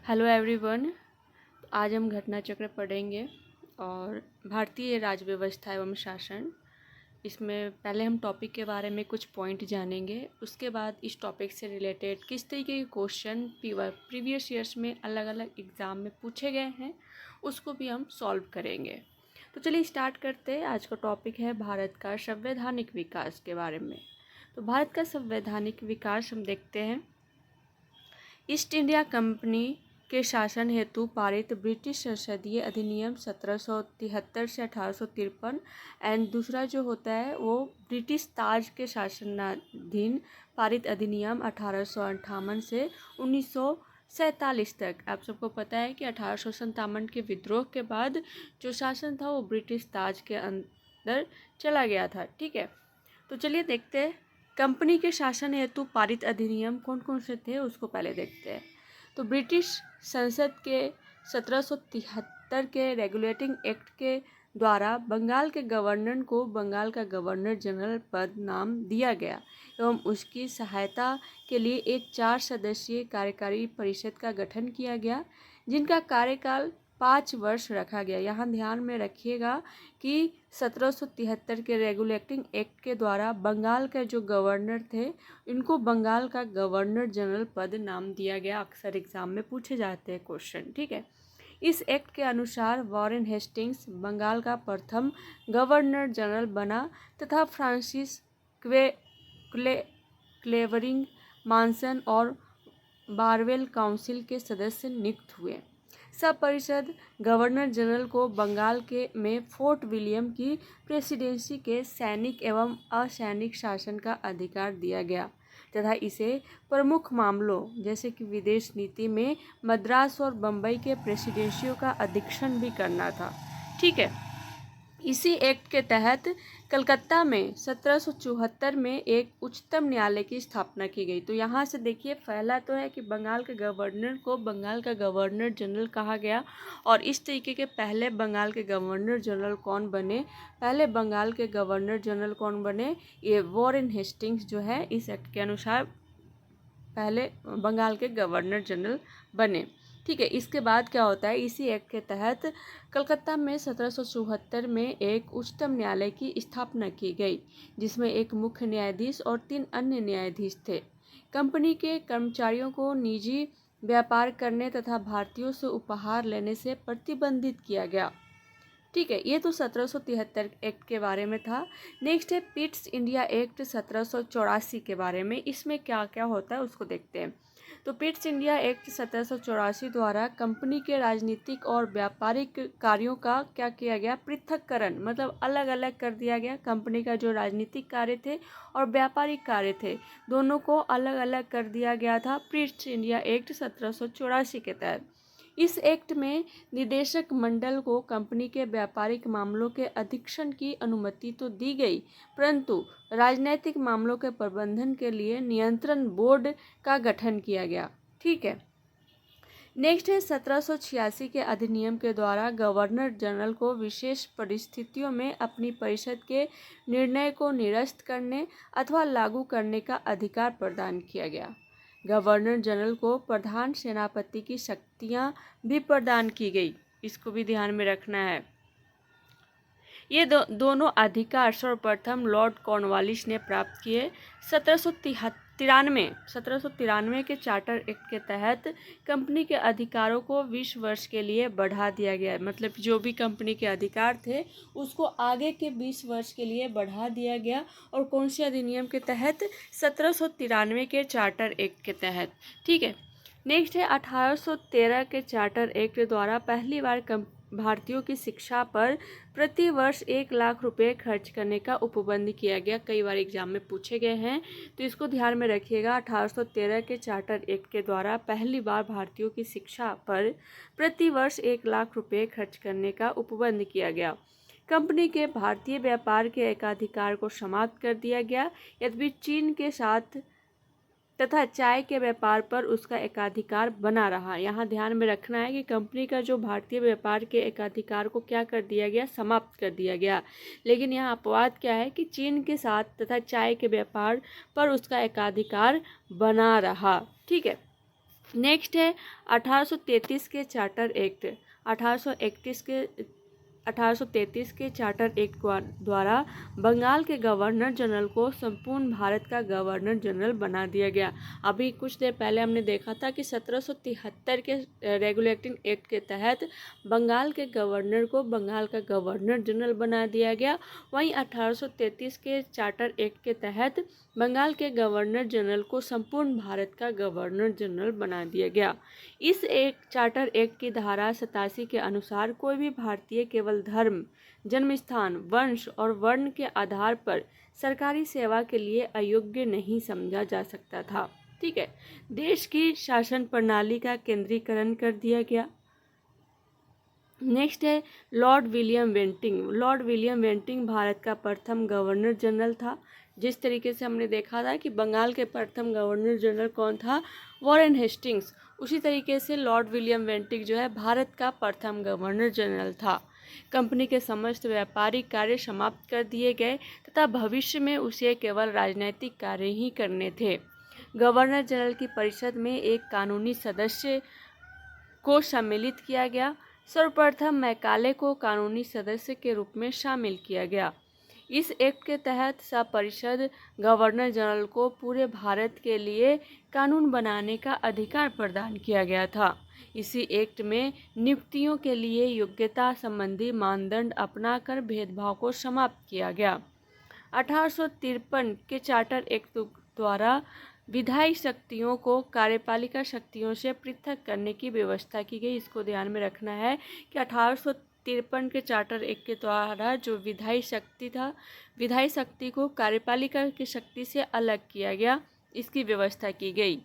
Hello everyone. आज हम घटना चक्र पढ़ेंगे और भारतीय राज्य व्यवस्था एवं शासन। इसमें पहले हम टॉपिक के बारे में कुछ पॉइंट जानेंगे, उसके बाद इस टॉपिक से रिलेटेड किस तरीके के क्वेश्चन प्रीवियस ईयर्स में अलग अलग एग्ज़ाम में पूछे गए हैं उसको भी हम सॉल्व करेंगे। तो चलिए स्टार्ट करते हैं। आज का टॉपिक है भारत का संवैधानिक विकास के बारे में। तो भारत का संवैधानिक विकास हम देखते हैं। ईस्ट इंडिया कंपनी के शासन हेतु पारित ब्रिटिश संसदीय अधिनियम 1773 से 1853 एंड दूसरा जो होता है वो ब्रिटिश ताज के शासनाधीन पारित अधिनियम 1858 से 1947 तक। आप सबको पता है कि 1857 के विद्रोह के बाद जो शासन था वो ब्रिटिश ताज के अंदर चला गया था। ठीक है, तो चलिए देखते हैं कंपनी के शासन हेतु पारित अधिनियम कौन कौन से थे, उसको पहले देखते हैं। तो ब्रिटिश संसद के 1773 के रेगुलेटिंग एक्ट के द्वारा बंगाल के गवर्नर को बंगाल का गवर्नर जनरल पद नाम दिया गया एवं उसकी सहायता के लिए एक 4 सदस्यीय कार्यकारी परिषद का गठन किया गया, जिनका कार्यकाल 5 वर्ष रखा गया। यहाँ ध्यान में रखिएगा कि 1773 के रेगुलेटिंग एक्ट के द्वारा बंगाल के जो गवर्नर थे इनको बंगाल का गवर्नर जनरल पद नाम दिया गया। अक्सर एग्जाम में पूछे जाते हैं क्वेश्चन। ठीक है, इस एक्ट के अनुसार वॉरेन हेस्टिंग्स बंगाल का प्रथम गवर्नर जनरल बना तथा फ्रांसिस क्लेवरिंग मानसन और बारवेल काउंसिल के सदस्य नियुक्त हुए। सब परिषद गवर्नर जनरल को बंगाल के में फोर्ट विलियम की प्रेसिडेंसी के सैनिक एवं असैनिक शासन का अधिकार दिया गया तथा इसे प्रमुख मामलों जैसे कि विदेश नीति में मद्रास और बम्बई के प्रेसिडेंसियों का अधीक्षण भी करना था। ठीक है, इसी एक्ट के तहत कलकत्ता में 1774 में एक उच्चतम न्यायालय की स्थापना की गई। तो यहाँ से देखिए, पहला तो है कि बंगाल के गवर्नर को बंगाल का गवर्नर जनरल कहा गया और इस तरीके के पहले बंगाल के गवर्नर जनरल कौन बने, पहले बंगाल के गवर्नर जनरल कौन बने, ये वॉरेन हेस्टिंग्स जो है इस एक्ट के अनुसार पहले बंगाल के गवर्नर जनरल बने। ठीक है, इसके बाद क्या होता है, इसी एक्ट के तहत कलकत्ता में 1774 में एक उच्चतम न्यायालय की स्थापना की गई, जिसमें एक मुख्य न्यायाधीश और 3 अन्य न्यायाधीश थे। कंपनी के कर्मचारियों को निजी व्यापार करने तथा भारतीयों से उपहार लेने से प्रतिबंधित किया गया। ठीक है, ये तो 1773 एक्ट के बारे में था। नेक्स्ट है पिट्स इंडिया एक्ट 1784 के बारे में। इसमें क्या क्या होता है उसको देखते हैं। तो पिट्स इंडिया एक्ट 1784 द्वारा कंपनी के राजनीतिक और व्यापारिक कार्यों का क्या किया गया, पृथक्करण, मतलब अलग अलग कर दिया गया। कंपनी का जो राजनीतिक कार्य थे और व्यापारिक कार्य थे दोनों को अलग अलग कर दिया गया था पिट्स इंडिया एक्ट 1784 के तहत। इस एक्ट में निदेशक मंडल को कंपनी के व्यापारिक मामलों के अधीक्षण की अनुमति तो दी गई, परंतु राजनैतिक मामलों के प्रबंधन के लिए नियंत्रण बोर्ड का गठन किया गया। ठीक है, नेक्स्ट है 1786 के अधिनियम के द्वारा गवर्नर जनरल को विशेष परिस्थितियों में अपनी परिषद के निर्णय को निरस्त करने अथवा लागू करने का अधिकार प्रदान किया गया। गवर्नर जनरल को प्रधान सेनापति की शक्तियां भी प्रदान की गई, इसको भी ध्यान में रखना है। ये दोनों अधिकार सर्वप्रथम लॉर्ड कॉर्नवालिस ने प्राप्त किए। 1793 के चार्टर एक्ट के तहत कंपनी के अधिकारों को 20 वर्ष के लिए बढ़ा दिया गया। मतलब जो भी कंपनी के अधिकार थे उसको आगे के 20 वर्ष के लिए बढ़ा दिया गया। और कौन से अधिनियम के तहत, 1793 के चार्टर एक्ट के तहत। ठीक है, नेक्स्ट है 1813 के चार्टर एक्ट द्वारा पहली बार भारतीयों की शिक्षा पर प्रति वर्ष 1 लाख रुपए खर्च करने का उपबंध किया गया। कई बार एग्जाम में पूछे गए हैं तो इसको ध्यान में रखिएगा। 1813 के चार्टर एक्ट के द्वारा पहली बार भारतीयों की शिक्षा पर प्रति वर्ष 1 लाख रुपए खर्च करने का उपबंध किया गया। कंपनी के भारतीय व्यापार के एकाधिकार को समाप्त कर दिया गया, यद्यपि चीन के साथ तथा चाय के व्यापार पर उसका एकाधिकार बना रहा। यहाँ ध्यान में रखना है कि कंपनी का जो भारतीय व्यापार के एकाधिकार को क्या कर दिया गया, समाप्त कर दिया गया। लेकिन यहाँ अपवाद क्या है कि चीन के साथ तथा चाय के व्यापार पर उसका एकाधिकार बना रहा। ठीक है, नेक्स्ट है 1833 के चार्टर एक्ट। 1833 के चार्टर एक्ट द्वारा बंगाल के गवर्नर जनरल को संपूर्ण भारत का गवर्नर जनरल बना दिया गया। अभी कुछ देर पहले हमने देखा था कि 1773 के रेगुलेटिंग एक्ट के तहत बंगाल के गवर्नर को बंगाल का गवर्नर जनरल बना दिया गया। वहीं 1833 के चार्टर एक्ट के तहत बंगाल के गवर्नर जनरल को संपूर्ण भारत का गवर्नर जनरल बना दिया गया। इस एक चार्टर एक्ट की धारा 87 के अनुसार कोई भी भारतीय केवल धर्म, जन्म स्थान, वंश और वर्ण के आधार पर सरकारी सेवा के लिए अयोग्य नहीं समझा जा सकता था। ठीक है। देश की शासन प्रणाली का केंद्रीकरण कर दिया गया। नेक्स्ट है lord William Bentinck. Lord William Bentinck Bharat का प्रथम गवर्नर जनरल था। जिस तरीके से हमने देखा था कि बंगाल के प्रथम गवर्नर जनरल कौन था, वॉरेन हेस्टिंग्स, उसी तरीके से लॉर्ड विलियम बेंटिंग जो है भारत का प्रथम गवर्नर जनरल था। कंपनी के समस्त व्यापारिक कार्य समाप्त कर दिए गए तथा भविष्य में उसे केवल राजनीतिक कार्य ही करने थे। गवर्नर जनरल की परिषद में एक कानूनी सदस्य को सम्मिलित किया गया। सर्वप्रथम मैकाले को कानूनी सदस्य के रूप में शामिल किया गया। इस एक्ट के तहत सब परिषद गवर्नर जनरल को पूरे भारत के लिए कानून बनाने का अधिकार प्रदान किया गया था। इसी एक्ट में नियुक्तियों के लिए योग्यता संबंधी मानदंड अपनाकर भेदभाव को समाप्त किया गया। 1853 के चार्टर एक्ट द्वारा विधायी शक्तियों को कार्यपालिका शक्तियों से पृथक करने की व्यवस्था की गई। इसको ध्यान में रखना है कि 1853 के चार्टर एक्ट के द्वारा जो विधायी शक्ति था, विधायी शक्ति को कार्यपालिका की शक्ति से अलग किया गया, इसकी व्यवस्था की गई।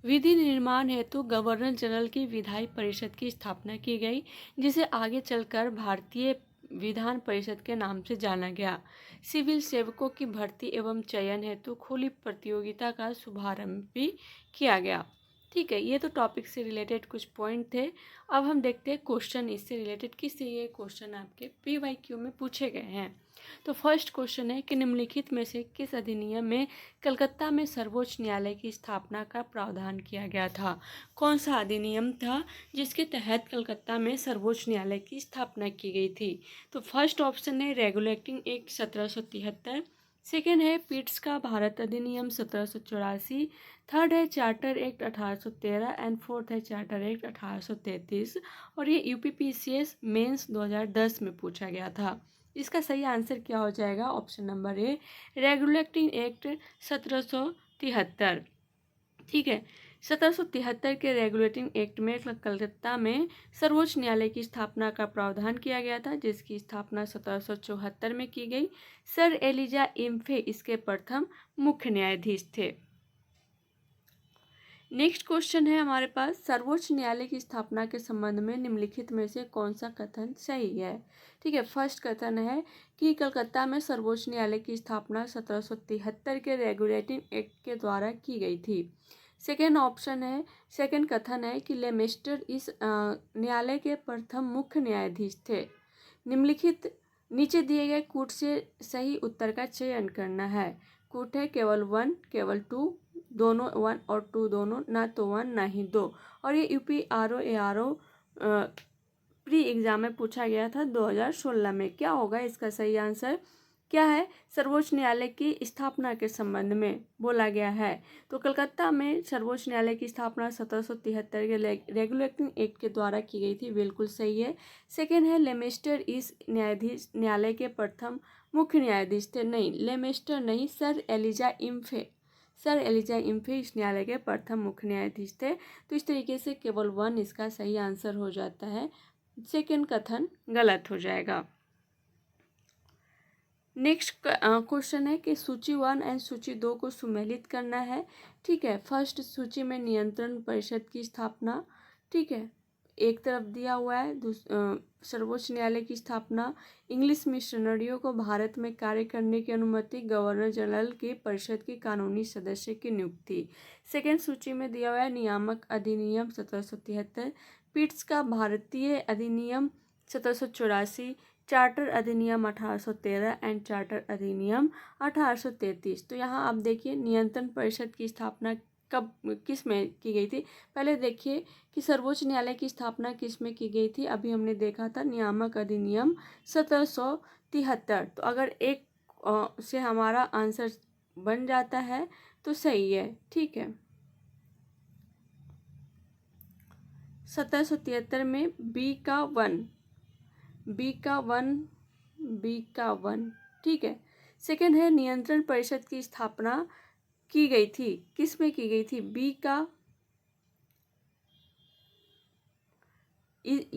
विधि निर्माण हेतु गवर्नर जनरल की विधायी परिषद की स्थापना की गई, जिसे आगे चलकर भारतीय विधान परिषद के नाम से जाना गया। सिविल सेवकों की भर्ती एवं चयन हेतु खुली प्रतियोगिता का शुभारंभ भी किया गया। ठीक है, ये तो टॉपिक से रिलेटेड कुछ पॉइंट थे। अब हम देखते हैं क्वेश्चन इससे रिलेटेड किस ये क्वेश्चन आपके PYQ में पूछे गए हैं। तो फर्स्ट क्वेश्चन है कि निम्नलिखित में से किस अधिनियम में कलकत्ता में सर्वोच्च न्यायालय की स्थापना का प्रावधान किया गया था? कौन सा अधिनियम था जिसके तहत कलकत्ता में सर्वोच्च न्यायालय की स्थापना की गई थी? तो फर्स्ट ऑप्शन है रेगुलेटिंग एक्ट 1773, सेकेंड है पिट्स का भारत अधिनियम 1784, थर्ड है चार्टर एक्ट 1813 एंड फोर्थ है चार्टर एक्ट 1833। और ये UPPCS मेंस 2010 में पूछा गया था। इसका सही आंसर क्या हो जाएगा? Option number A regulating act 1773। ठीक है, 1773 के रेगुलेटिंग एक्ट में कलकत्ता में सर्वोच्च न्यायालय की स्थापना का प्रावधान किया गया था, जिसकी स्थापना 1774 में की गई। सर एलिजा इम्फे इसके प्रथम मुख्य न्यायाधीश थे। नेक्स्ट क्वेश्चन है हमारे पास, सर्वोच्च न्यायालय की स्थापना के संबंध में निम्नलिखित में से कौन सा कथन सही है? ठीक है, फर्स्ट कथन है कि कलकत्ता में सर्वोच्च न्यायालय की स्थापना 1773 के रेगुलेटिंग एक्ट के द्वारा की गई थी। सेकेंड कथन है कि लेमेस्टर इस न्यायालय के प्रथम मुख्य न्यायाधीश थे। निम्नलिखित नीचे दिए गए कूट से सही उत्तर का चयन करना है। कूट है केवल 1, केवल 2, दोनों 1 और 2 दोनों, ना तो 1 ना ही 2। और ये UPRO ARO प्री एग्जाम में पूछा गया था 2016 में। क्या होगा इसका सही आंसर? क्या है? सर्वोच्च न्यायालय की स्थापना के संबंध में बोला गया है। तो कलकत्ता में सर्वोच्च न्यायालय की स्थापना 1773 के रेगुलेटिंग एक्ट के द्वारा की गई थी, बिल्कुल सही है। सेकेंड है लेमेस्टर इस न्यायालय के प्रथम मुख्य न्यायाधीश थे। नहीं, लेमेस्टर नहीं, सर एलिजा इम्फे इस न्यायालय के प्रथम मुख्य न्यायाधीश थे। तो इस तरीके से केवल 1 इसका सही आंसर हो जाता है, सेकेंड कथन गलत हो जाएगा। नेक्स्ट क्वेश्चन है कि सूची 1 एंड सूची 2 को सुमेलित करना है। ठीक है, फर्स्ट सूची में नियंत्रण परिषद की स्थापना, ठीक है, एक तरफ दिया हुआ है। सर्वोच्च न्यायालय की स्थापना, इंग्लिश मिशनरियों को भारत में कार्य करने की अनुमति, गवर्नर जनरल की परिषद की कानूनी सदस्य की नियुक्ति। सेकेंड सूची में दिया हुआ है नियामक अधिनियम 1773, पिट्स का भारतीय अधिनियम 1784, चार्टर अधिनियम 1813 एंड चार्टर अधिनियम 1833। तो यहाँ आप देखिए नियंत्रण परिषद की स्थापना कब किस में की गई थी। पहले देखिए कि सर्वोच्च न्यायालय की स्थापना किस में की गई थी। अभी हमने देखा था नियामक अधिनियम 1773। तो अगर एक से हमारा आंसर बन जाता है तो सही है, ठीक है। 1773 में बी का वन, ठीक है। सेकंड है नियंत्रण परिषद की स्थापना की गई थी, किस में की गई थी।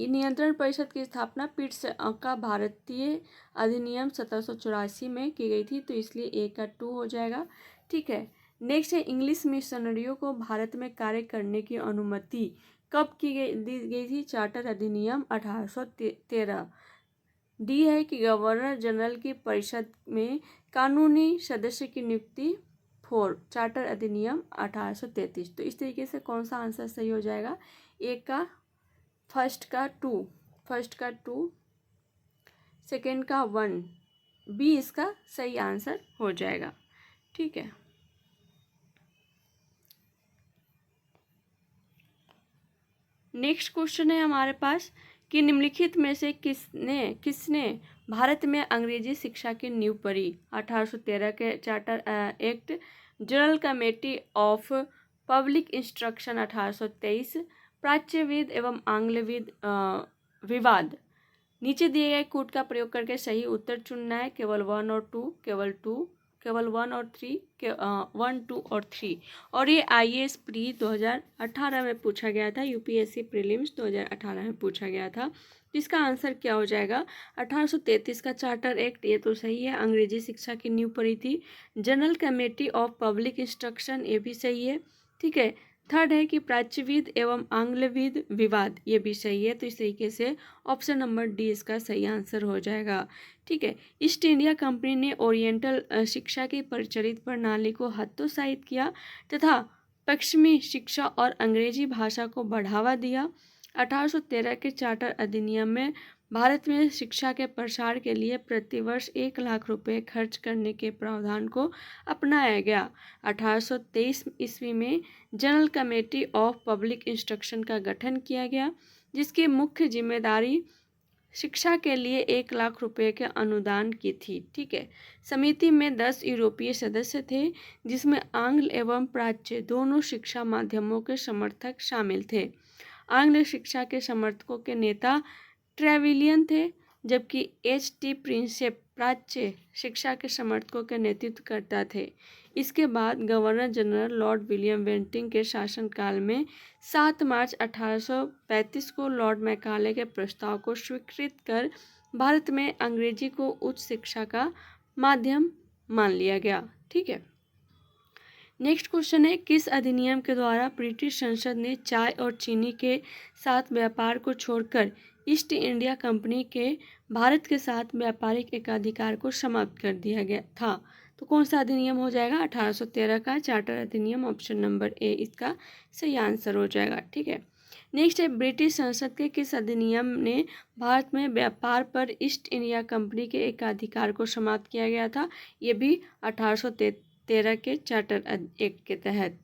नियंत्रण परिषद की स्थापना पिट्स का भारतीय अधिनियम 1784 में की गई थी, तो इसलिए ए का 2 हो जाएगा, ठीक है। नेक्स्ट है इंग्लिश मिशनरियों को भारत में कार्य करने की अनुमति कब दी गई थी। चार्टर अधिनियम 1813। डी है कि गवर्नर जनरल की परिषद में कानूनी सदस्य की नियुक्ति 4, चार्टर अधिनियम 1833। तो इस तरीके से कौन सा आंसर सही हो जाएगा। ए का फर्स्ट का 2, सेकेंड का 1, बी इसका सही आंसर हो जाएगा, ठीक है। नेक्स्ट क्वेश्चन है हमारे पास कि निम्नलिखित में से किसने भारत में अंग्रेजी शिक्षा की नींव परी। 1813 के charter act, general committee of public instruction 1823, प्राच्यविद एवं आंग्लविद विवाद। नीचे दिए गए कूट का प्रयोग करके सही उत्तर चुनना है। केवल 1 और 2, केवल 1 और 3, 1, 2 और 3। और ये IAS प्री 2018 में पूछा गया था, UPSC प्रीलिम्स 2018 में पूछा गया था। इसका आंसर क्या हो जाएगा। 1833 का चार्टर एक्ट, ये तो सही है, अंग्रेजी शिक्षा की नींव पड़ी थी। General committee of public instruction, ये भी सही है, ठीक है। थर्ड है कि प्राच्यविद एवं आंग्लविद विवाद, ये भी सही है। तो इस तरीके से ऑप्शन नंबर डी इसका सही आंसर हो जाएगा, ठीक है। ईस्ट इंडिया कंपनी ने ओरिएंटल शिक्षा की प्रचलित प्रणाली को हतोत्साहित किया तथा पश्चिमी शिक्षा और अंग्रेजी भाषा को बढ़ावा दिया। 1813 के चार्टर अधिनियम में भारत में शिक्षा के प्रसार के लिए प्रतिवर्ष 1 लाख रुपए खर्च करने के प्रावधान को अपनाया गया। 1823 ईस्वी में general committee of public instruction का गठन किया गया, जिसकी मुख्य जिम्मेदारी शिक्षा के लिए 1 लाख रुपए के अनुदान की थी, ठीक है। समिति में 10 यूरोपीय सदस्य थे, जिसमें आंग्ल एवं प्राच्य दोनों शिक्षा माध्यमों के समर्थक शामिल थे। आंग्ल शिक्षा के समर्थकों के नेता ट्रेविलियन थे, जबकि HT प्रिंसेप प्राच्य शिक्षा के समर्थकों के नेतृत्व करता थे। इसके बाद governor general Lord William Bentinck के शासनकाल में 7 मार्च 1835 को लॉर्ड मैकाले के प्रस्ताव को स्वीकृत कर भारत में अंग्रेजी को उच्च शिक्षा का माध्यम मान लिया गया, ठीक है। नेक्स्ट क्वेश्चन है किस अधिनियम के द्वारा ब्रिटिश संसद ने चाय और चीनी के साथ व्यापार को छोड़कर ईस्ट इंडिया कंपनी के भारत के साथ व्यापारिक एकाधिकार को समाप्त कर दिया गया था। तो कौन सा अधिनियम हो जाएगा। 1813 का चार्टर अधिनियम, ऑप्शन नंबर ए इसका सही आंसर हो जाएगा, ठीक है। नेक्स्ट है ब्रिटिश संसद के किस अधिनियम ने भारत में व्यापार पर ईस्ट इंडिया कंपनी के एकाधिकार को समाप्त किया गया था। ये भी 1813 के चार्टर एक्ट के तहत।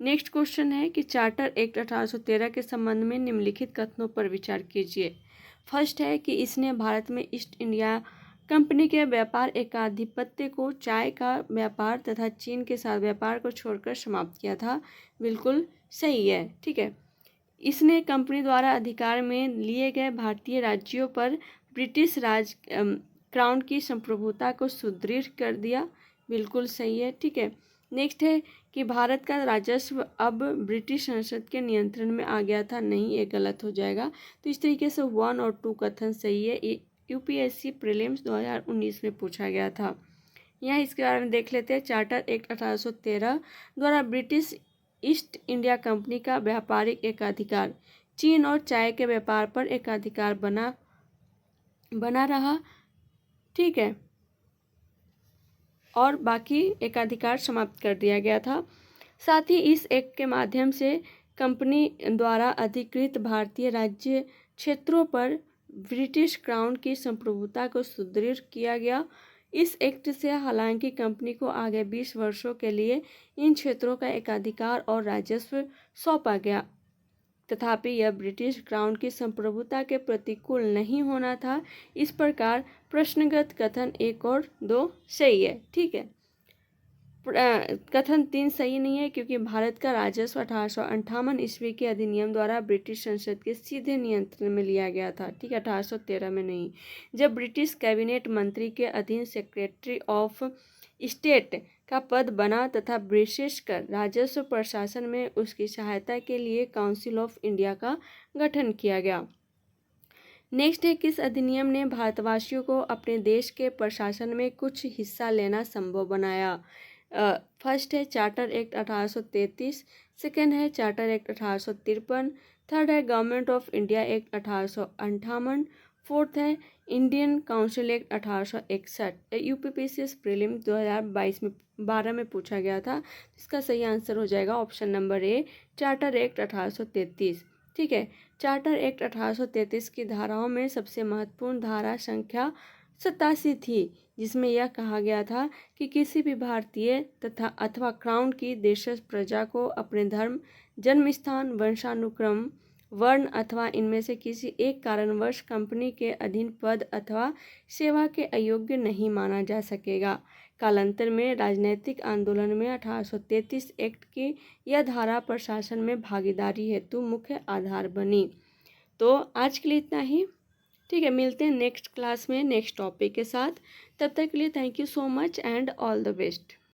नेक्स्ट क्वेश्चन है कि चार्टर एक्ट 1813 के संबंध में निम्नलिखित कथनों पर विचार कीजिए। फर्स्ट है कि इसने भारत में ईस्ट इंडिया कंपनी के व्यापार एकाधिपत्य को चाय का व्यापार तथा चीन के साथ व्यापार को छोड़कर समाप्त किया था। बिल्कुल सही है, ठीक है। इसने कंपनी द्वारा अधिकार में लिए गए भारतीय राज्यों पर ब्रिटिश राज क्राउन की संप्रभुता को सुदृढ़ कर दिया। बिल्कुल सही है, ठीक है। नेक्स्ट है कि भारत का राजस्व अब ब्रिटिश संसद के नियंत्रण में आ गया था। नहीं, ये गलत हो जाएगा। तो इस तरीके से 1 और 2 कथन सही है। ये UPSC प्रीलिम्स 2019 में पूछा गया था। यहाँ इसके बारे में देख लेते हैं। चार्टर एक्ट 1813 द्वारा ब्रिटिश ईस्ट इंडिया कंपनी का व्यापारिक एकाधिकार चीन और चाय के व्यापार पर एकाधिकार बना रहा, ठीक है, और बाकी एकाधिकार समाप्त कर दिया गया था। साथ ही इस एक्ट के माध्यम से कंपनी द्वारा अधिकृत भारतीय राज्य क्षेत्रों पर ब्रिटिश क्राउन की संप्रभुता को सुदृढ़ किया गया। इस एक्ट से हालांकि कंपनी को आगे 20 वर्षों के लिए इन क्षेत्रों का एकाधिकार और राजस्व सौंपा गया, तथापि यह ब्रिटिश क्राउन की संप्रभुता के प्रतिकूल नहीं होना था। इस प्रकार प्रश्नगत कथन 1 और 2 सही है। ठीक है, कथन 3 सही नहीं है, क्योंकि भारत का राजस्व 1858 ईस्वी के अधिनियम द्वारा ब्रिटिश संसद के सीधे नियंत्रण में लिया गया था। ठीक है, 1813 में नहीं, जब ब्रिटिश कैबिनेट मंत्री के अधीन सेक्रेटरी ऑफ स्टेट का पद बना तथा विशेषकर राजस्व प्रशासन में उसकी सहायता के लिए काउंसिल ऑफ इंडिया का गठन किया गया। नेक्स्ट है, किस अधिनियम ने भारतवासियों को अपने देश के प्रशासन में कुछ हिस्सा लेना संभव बनाया? फर्स्ट है चार्टर एक्ट 1833, सेकेंड है चार्टर एक्ट 1853, थर्ड है government of India act 1858, fourth है Indian council act 1861। UPPCS prelim 2012 में पूछा गया था। इसका सही आंसर हो जाएगा option number A, charter act 1833। ठीक है, चार्टर एक्ट 1833 की धाराओं में सबसे महत्वपूर्ण धारा संख्या 87 थी, जिसमें यह कहा गया था कि किसी भी भारतीय तथा अथवा क्राउन की देशज प्रजा को अपने धर्म, जन्म स्थान, वंशानुक्रम, वर्ण अथवा इनमें से किसी एक कारणवश कंपनी के अधीन पद अथवा सेवा के अयोग्य नहीं माना जा सकेगा। कालांतर में राजनीतिक आंदोलन में 1833 एक्ट की यह धारा प्रशासन में भागीदारी हेतु मुख्य आधार बनी। तो आज के लिए इतना ही। ठीक है, मिलते हैं नेक्स्ट क्लास में नेक्स्ट टॉपिक के साथ। तब तक के लिए thank you so much and all the best.